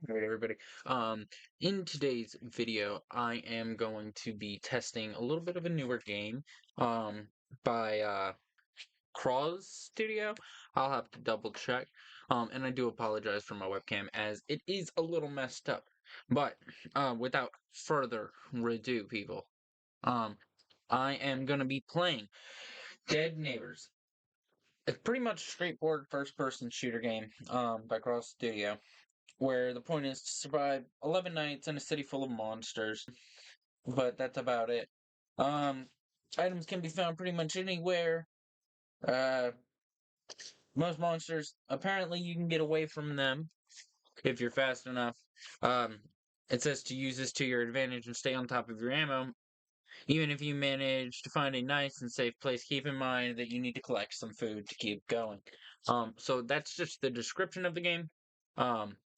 Alright, everybody. In today's video, I am going to be testing a little bit of a newer game, um, by Croz Studio. I'll have to double check. And I do apologize for my webcam as it is a little messed up. But without further ado, people, um, I am gonna be playing Dead Neighbors. It's pretty much a straightforward first-person shooter game, by Croz Studio, where the point is to survive 11 nights in a city full of monsters. But that's about it. Um, Items can be found pretty much anywhere. Uh, most monsters, apparently, you can get away from them if you're fast enough. Um, it says to use this to your advantage and stay on top of your ammo. Even if you manage to find a nice and safe place, keep in mind that you need to collect some food to keep going. So that's just the description of the game.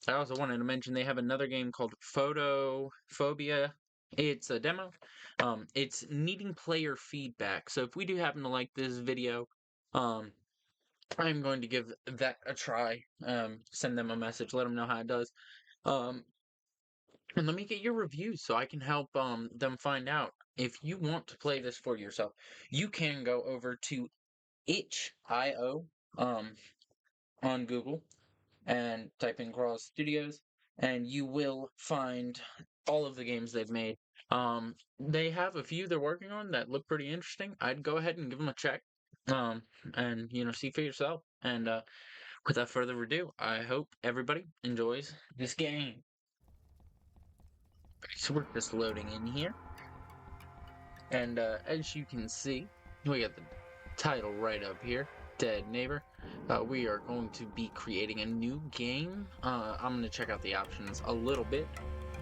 I also wanted to mention they have another game called Photophobia. It's a demo. It's needing player feedback. So if we do happen to like this video, um, I'm going to give that a try. Send them a message, let them know how it does. Um, and let me get your reviews so I can help them find out. If you want to play this for yourself, you can go over to itch.io on Google and type in Cross Studios, and you will find all of the games they've made. They have a few they're working on that look pretty interesting. I'd go ahead and give them a check, um, and see for yourself. And without further ado, I hope everybody enjoys this game. So we're just loading in here. And as you can see, we got the title right up here, Dead Neighbor. We are going to be creating a new game. I'm going to check out the options a little bit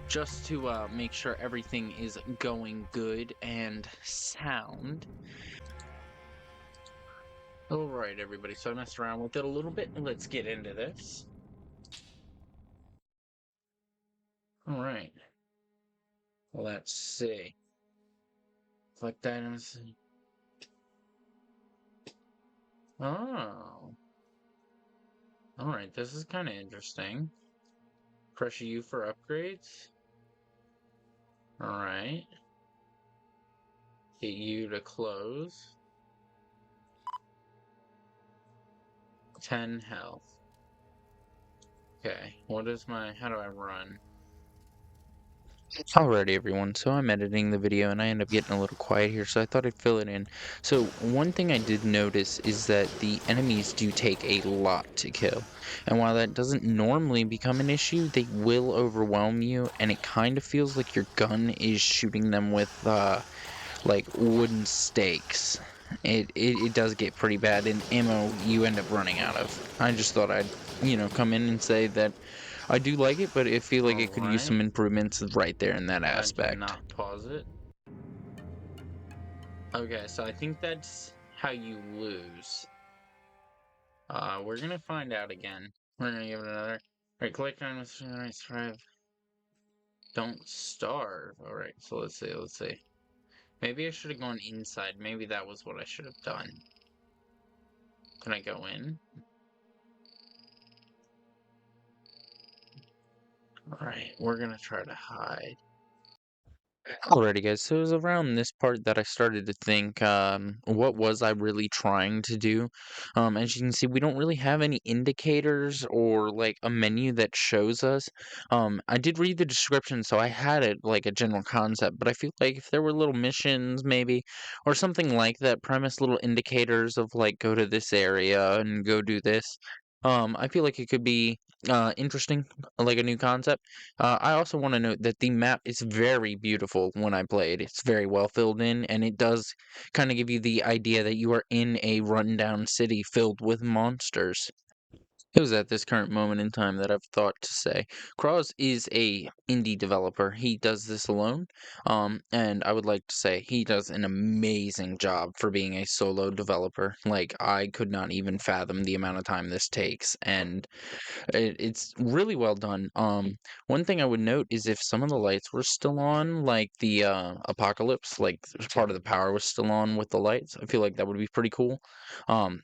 just to make sure everything is going good and sound. Alright, everybody, so I messed around with it a little bit. Let's get into this. Alright. Let's see. Select items. Oh. Alright, this is kind of interesting. Pressure U for upgrades. Alright. Get you to close. 10 health. Okay, how do I run? Alrighty everyone, so I'm editing the video and I end up getting a little quiet here, so I thought I'd fill it in. So one thing I did notice is that the enemies do take a lot to kill. And while that doesn't normally become an issue, they will overwhelm you, and it kind of feels like your gun is shooting them with like wooden stakes. It does get pretty bad, and ammo you end up running out of. I just thought I'd, come in and say that I do like it, but I feel like it could use some improvements right there in that aspect. I cannot pause it. Okay, so I think that's how you lose. We're gonna find out again. We're gonna give it another. Alright, collect items, survive. Don't starve. Alright, so let's see. Maybe I should have gone inside. Maybe that was what I should have done. Can I go in? Alright, we're gonna try to hide. Alrighty guys, so it was around this part that I started to think, what was I really trying to do? As you can see, we don't really have any indicators or like a menu that shows us. I did read the description, so I had it like a general concept, but I feel like if there were little missions maybe, or something like that, premise little indicators of like go to this area and go do this. I feel like it could be interesting, like a new concept. I also want to note that the map is very beautiful when I played. It's very well filled in, and it does kind of give you the idea that you are in a rundown city filled with monsters. It was at this current moment in time that I've thought to say. Cross is a indie developer. He does this alone, and I would like to say he does an amazing job for being a solo developer. Like, I could not even fathom the amount of time this takes, and it's really well done. One thing I would note is if some of the lights were still on, like the apocalypse, like part of the power was still on with the lights, I feel like that would be pretty cool.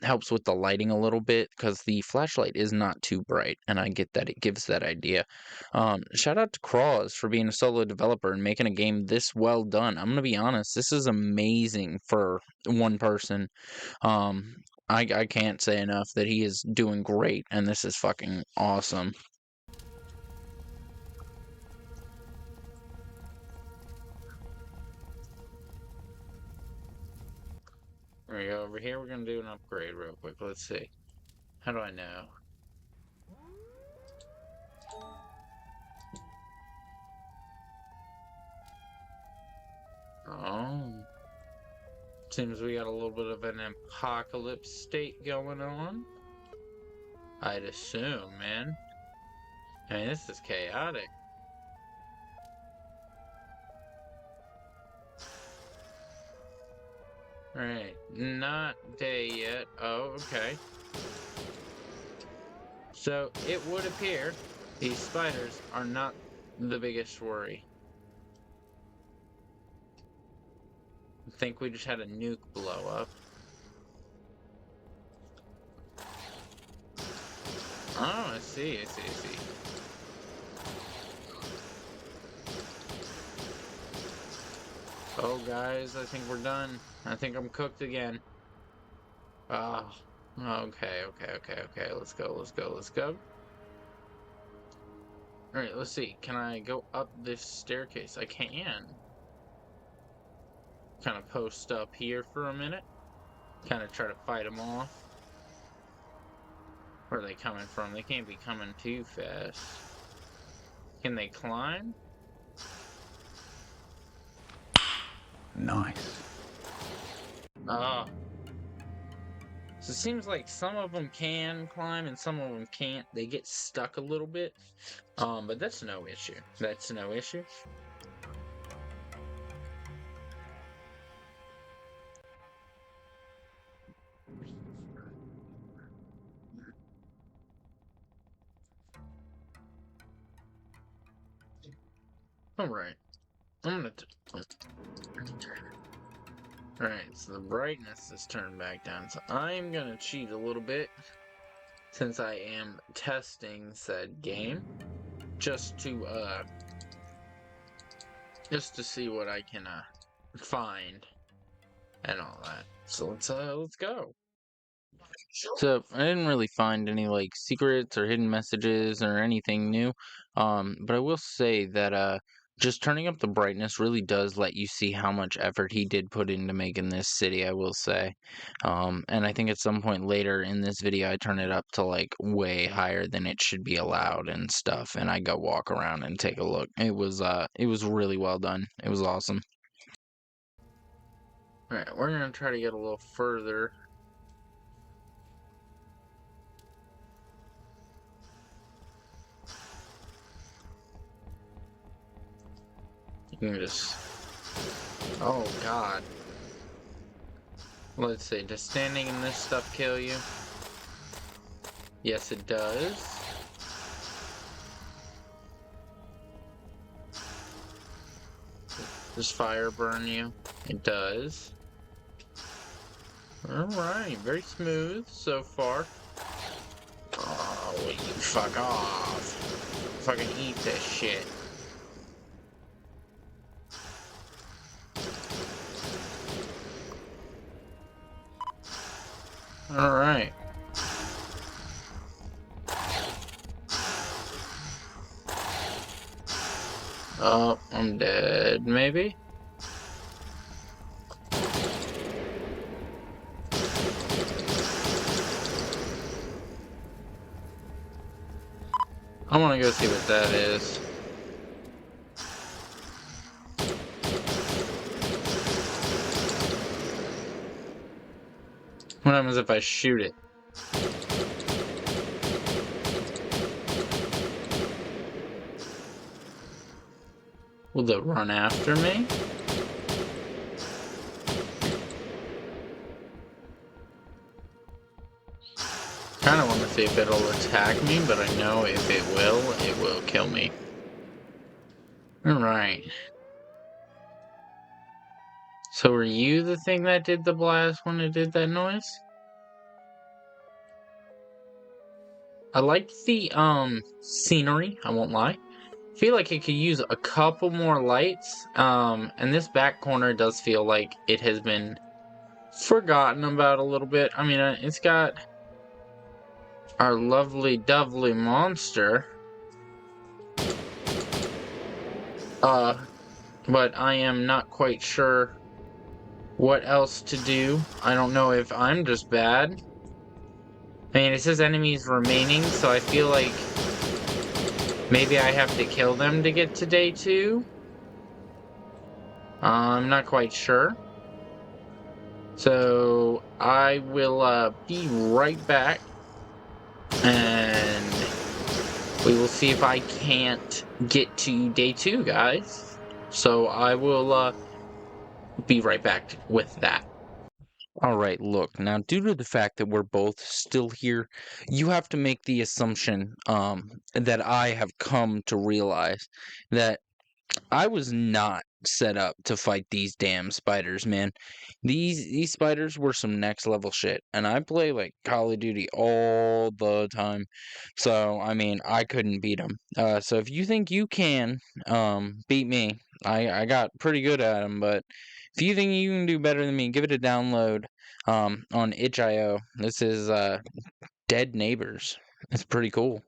Helps with the lighting a little bit because the flashlight is not too bright, and I get that it gives that idea. Shout out to Craws for being a solo developer and making a game this well done. I'm gonna be honest, this is amazing for one person. Um, I can't say enough that he is doing great, and this is fucking awesome. There we go. Over here, we're gonna do an upgrade real quick. Let's see. How do I know? Oh. Seems we got a little bit of an apocalypse state going on. I'd assume, man. I mean, this is chaotic. Alright, not day yet. Oh, okay. So, it would appear these spiders are not the biggest worry. I think we just had a nuke blow up. Oh, I see. Oh, guys, I think we're done. I think I'm cooked again. Oh, okay. Let's go. Alright, let's see. Can I go up this staircase? I can. Kind of post up here for a minute. Kind of try to fight them off. Where are they coming from? They can't be coming too fast. Can they climb? Nice. Oh. So it seems like some of them can climb and some of them can't. They get stuck a little bit. But that's no issue. That's no issue. Alright. I'm gonna Alright, so the brightness is turned back down. So I'm gonna cheat a little bit since I am testing said game. Just to see what I can find and all that. So let's go. So I didn't really find any like secrets or hidden messages or anything new. But I will say that just turning up the brightness really does let you see how much effort he did put into making this city, I will say. And I think at some point later in this video I turn it up to like way higher than it should be allowed and stuff, and I go walk around and take a look. It was really well done. It was awesome. Alright, we're gonna try to get a little further. You can just... Oh, God. Let's see, does standing in this stuff kill you? Yes, it does. Does fire burn you? It does. Alright, very smooth so far. Oh, will you fuck off. Fucking eat this shit. Alright. Oh, I'm dead, maybe? I wanna go see what that is. What happens if I shoot it? Will it run after me? Kinda wanna see if it'll attack me, but I know if it will kill me. Alright. So were you the thing that did the blast when it did that noise? I like the scenery, I won't lie. Feel like it could use a couple more lights. And this back corner does feel like it has been forgotten about a little bit. I mean, it's got our lovely dovely monster. But I am not quite sure what else to do. I don't know if I'm just bad. I mean, it says enemies remaining, so I feel like maybe I have to kill them to get to day 2. I'm not quite sure. So I will be right back, and we will see if I can't get to day 2, guys. So I will be right back with that. Alright, look, now due to the fact that we're both still here, you have to make the assumption that I have come to realize that I was not set up to fight these damn spiders, man. These spiders were some next level shit, and I play like Call of Duty all the time, so I mean I couldn't beat them. So if you think you can beat me, I got pretty good at them, but if you think you can do better than me, give it a download on itch.io. This is Dead Neighbors. It's pretty cool.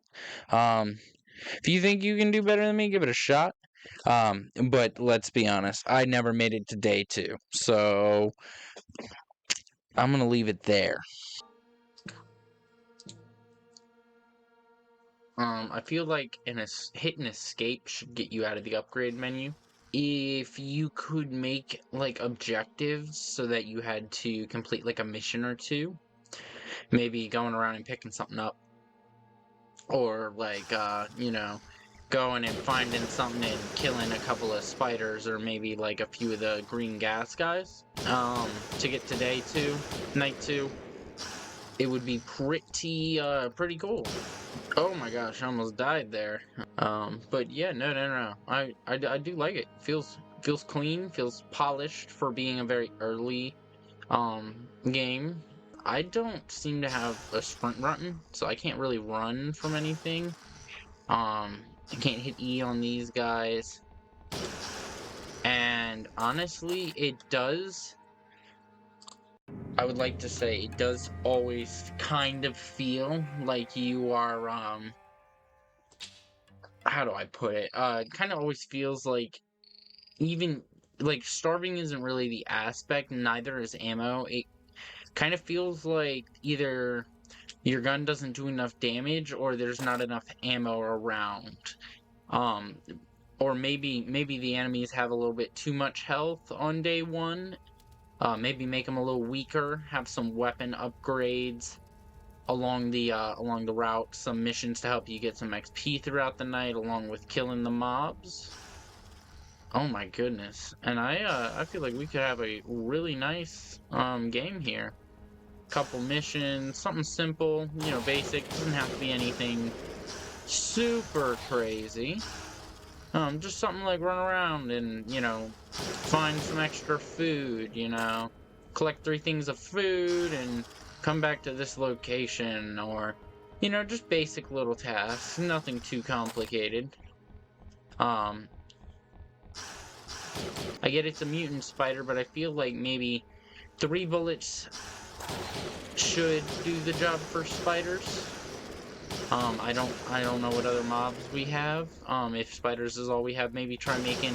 If you think you can do better than me, give it a shot. But let's be honest, I never made it to day 2, so I'm gonna leave it there. I feel like hit an escape should get you out of the upgrade menu. If you could make like objectives so that you had to complete like a mission or two, maybe going around and picking something up, or like you know, going and finding something and killing a couple of spiders, or maybe like a few of the green gas guys to get to day 2, night 2, it would be pretty cool. Oh my gosh, I almost died there. But yeah, no. I do like it. Feels clean, feels polished for being a very early game. I don't seem to have a sprint button, so I can't really run from anything. I can't hit E on these guys. And honestly, it does, I would like to say, it does always kind of feel like you are, how do I put it? It kind of always feels like, even, like, starving isn't really the aspect, neither is ammo. It kind of feels like either your gun doesn't do enough damage, or there's not enough ammo around. Or maybe the enemies have a little bit too much health on day 1. Maybe make them a little weaker, have some weapon upgrades along the route, some missions to help you get some XP throughout the night, along with killing the mobs. Oh my goodness. And I feel like we could have a really nice game here. Couple missions, something simple, you know, basic, doesn't have to be anything super crazy. Just something like run around and, you know, find some extra food, you know, collect 3 things of food and come back to this location, or, you know, just basic little tasks, nothing too complicated. I get it's a mutant spider, but I feel like maybe 3 bullets should do the job for spiders. I don't know what other mobs we have. If spiders is all we have, maybe try making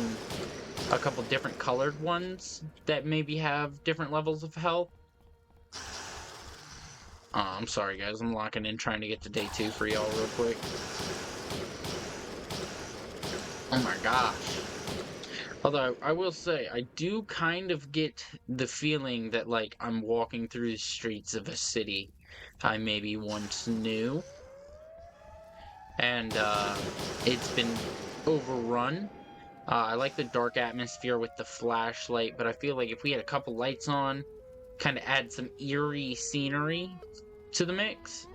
a couple different colored ones that maybe have different levels of health. I'm sorry guys, I'm locking in trying to get to day 2 for y'all real quick. Oh my gosh. Although, I will say, I do kind of get the feeling that, like, I'm walking through the streets of a city I maybe once knew. And, it's been overrun. I like the dark atmosphere with the flashlight, but I feel like if we had a couple lights on, kind of add some eerie scenery to the mix,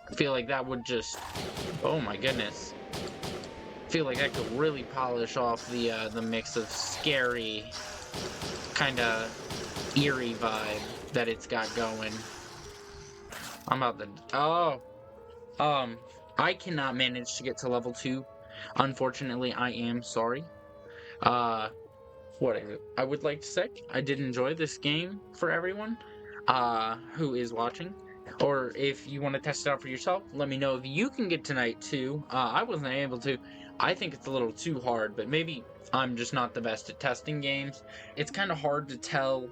I feel like that would just, oh my goodness. I feel like that could really polish off the mix of scary, kind of eerie vibe that it's got going. I'm about to, I cannot manage to get to level 2. Unfortunately, I am sorry. Uh, what I would like to say, I did enjoy this game for everyone who is watching. Or if you want to test it out for yourself, let me know if you can get to night 2. I wasn't able to. I think it's a little too hard, but maybe I'm just not the best at testing games. It's kind of hard to tell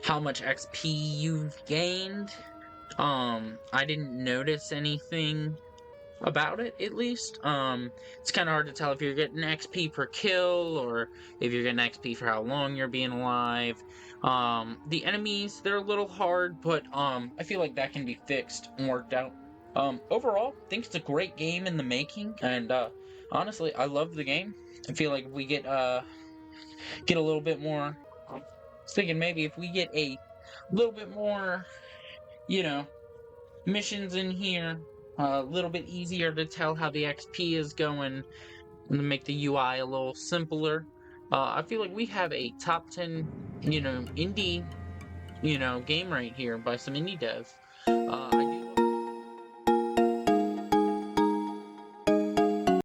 how much XP you've gained. I didn't notice anything about it, at least. It's kind of hard to tell if you're getting XP per kill or if you're getting XP for how long you're being alive. The enemies, they're a little hard, but I feel like that can be fixed and worked out. Overall, I think it's a great game in the making, and honestly, I love the game. I feel like if we get a little bit more. I was thinking maybe if we get a little bit more, you know, missions in here, a little bit easier to tell how the XP is going, and make the UI a little simpler. I feel like we have a top 10, indie, game right here by some indie devs. I do